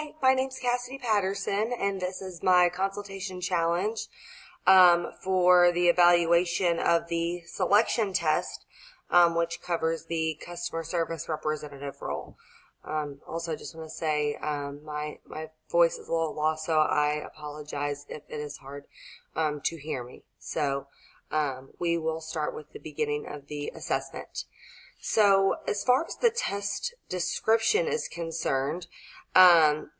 Hi, my name's Cassidy Patterson, and this is my consultation challenge for the evaluation of the selection test, which covers the customer service representative role. Also, just want to say my voice is a little lost, so I apologize if it is hard to hear me. So we will start with the beginning of the assessment. So as far as the test description is concerned,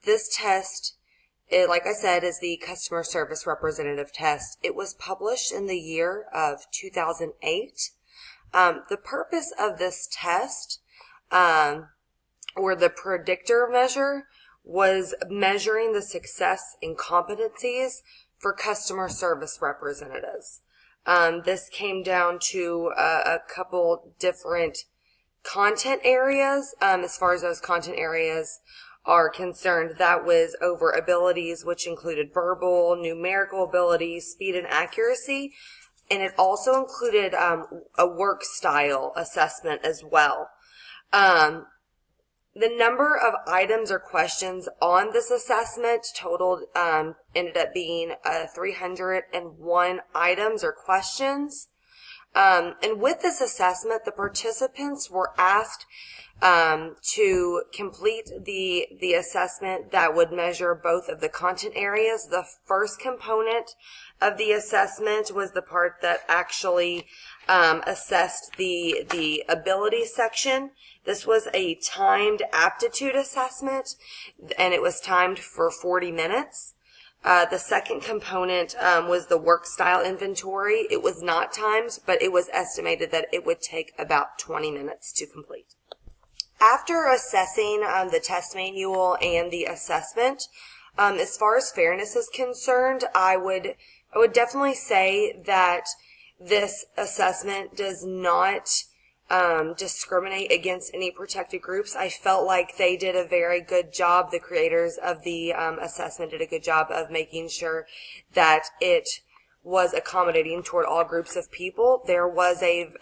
this test, like I said, is the customer service representative test. It was published in the year of 2008. The purpose of this test, or the predictor measure, was measuring the success and competencies for customer service representatives. This came down to a couple different content areas. As far as those content areas are concerned, that was over abilities, which included verbal, numerical abilities, speed, and accuracy. And it also included a work style assessment as well. The number of items or questions on this assessment totaled ended up being 301 items or questions. And with this assessment, the participants were asked to complete the assessment that would measure both of the content areas. The first component of the assessment was the part that actually assessed the ability section. This was a timed aptitude assessment, and it was timed for 40 minutes. The second component was the work style inventory. It was not timed, but it was estimated that it would take about 20 minutes to complete. After assessing the test manual and the assessment, as far as fairness is concerned, I would definitely say that this assessment does not discriminate against any protected groups. I felt like they did a very good job. The creators of the assessment did a good job of making sure that it was accommodating toward all groups of people. There was a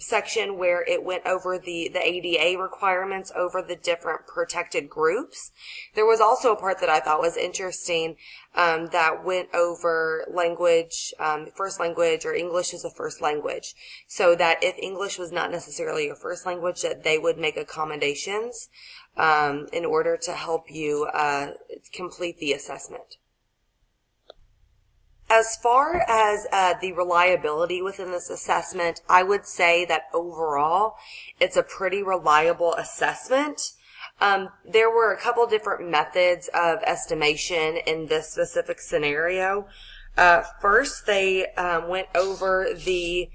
section where it went over the ADA requirements over the different protected groups. There was also a part that I thought was interesting that went over language, first language, or English as a first language, so that if English was not necessarily your first language, that they would make accommodations in order to help you complete the assessment. As far as the reliability within this assessment, I would say that overall it's a pretty reliable assessment. There were a couple different methods of estimation in this specific scenario. First, they went over the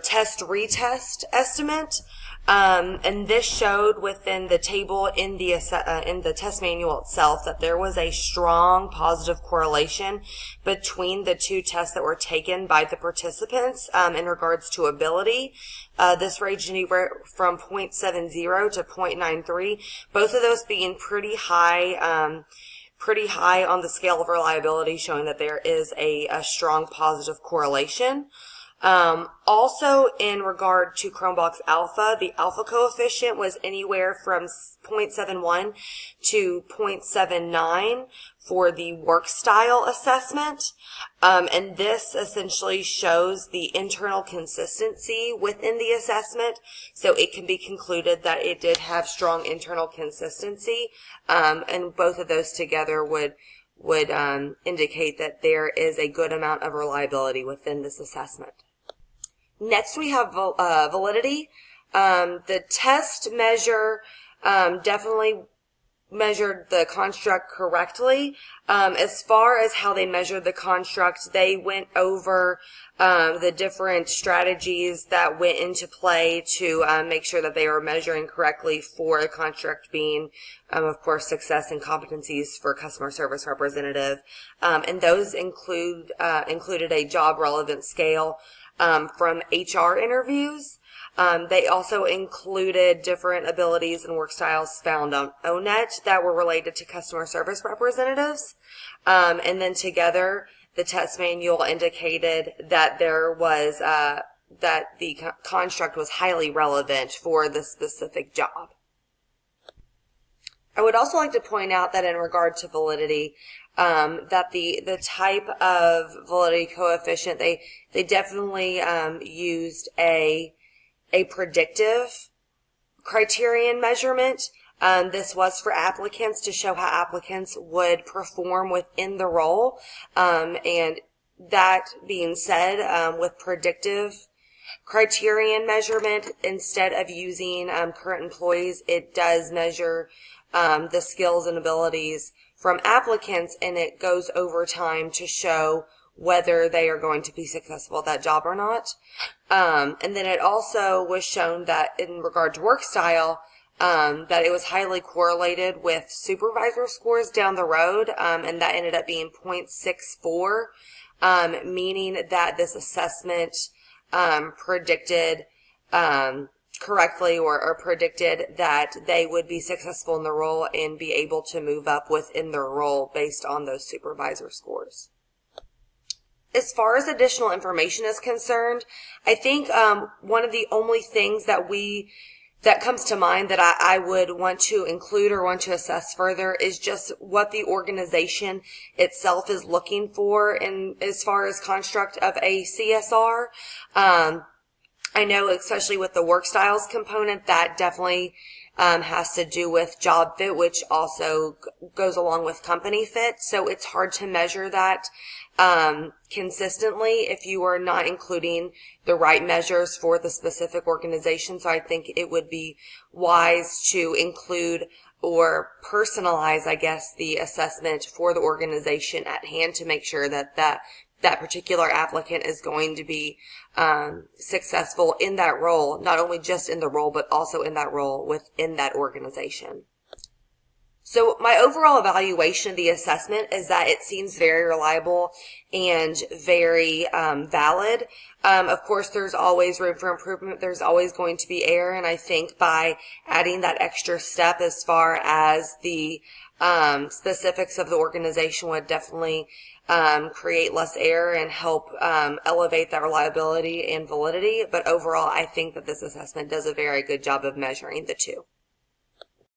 test retest estimate. And this showed within the table in the test manual itself that there was a strong positive correlation between the two tests that were taken by the participants in regards to ability. This ranged anywhere from 0.70 to 0.93, both of those being pretty high on the scale of reliability, showing that there is a strong positive correlation. Also, in regard to Chromebox Alpha, the alpha coefficient was anywhere from 0.71 to 0.79 for the work style assessment. And this essentially shows the internal consistency within the assessment. So it can be concluded that it did have strong internal consistency. And both of those together would indicate that there is a good amount of reliability within this assessment. Next, we have validity. The test measure definitely measured the construct correctly. As far as how they measured the construct, they went over the different strategies that went into play to make sure that they were measuring correctly for the construct being, of course, success and competencies for customer service representative. And those included a job relevant scale from HR interviews. They also included different abilities and work styles found on ONET that were related to customer service representatives. And then together, the test manual indicated that there was that the construct was highly relevant for the specific job. I would also like to point out that in regard to validity, that the type of validity coefficient, they definitely used a predictive criterion measurement. This was for applicants to show how applicants would perform within the role. And that being said, with predictive criterion measurement, instead of using current employees, it does measure the skills and abilities from applicants, and it goes over time to show whether they are going to be successful at that job or not. And then it also was shown that in regard to work style, that it was highly correlated with supervisor scores down the road, and that ended up being 0.64, meaning that this assessment predicted correctly or predicted that they would be successful in the role and be able to move up within their role based on those supervisor scores. As far as additional information is concerned, I think one of the only things that comes to mind that I would want to include or want to assess further is just what the organization itself is looking for in as far as construct of a CSR. I know, especially with the work styles component, that definitely has to do with job fit, which also goes along with company fit. So it's hard to measure that consistently if you are not including the right measures for the specific organization. So I think it would be wise to include or personalize, I guess, the assessment for the organization at hand to make sure that that particular applicant is going to be successful in that role, not only just in the role, but also in that role within that organization. So my overall evaluation of the assessment is that it seems very reliable and very valid. Of course, there's always room for improvement. There's always going to be error, and I think by adding that extra step as far as the specifics of the organization would definitely create less error and help elevate that reliability and validity. But overall, I think that this assessment does a very good job of measuring the two.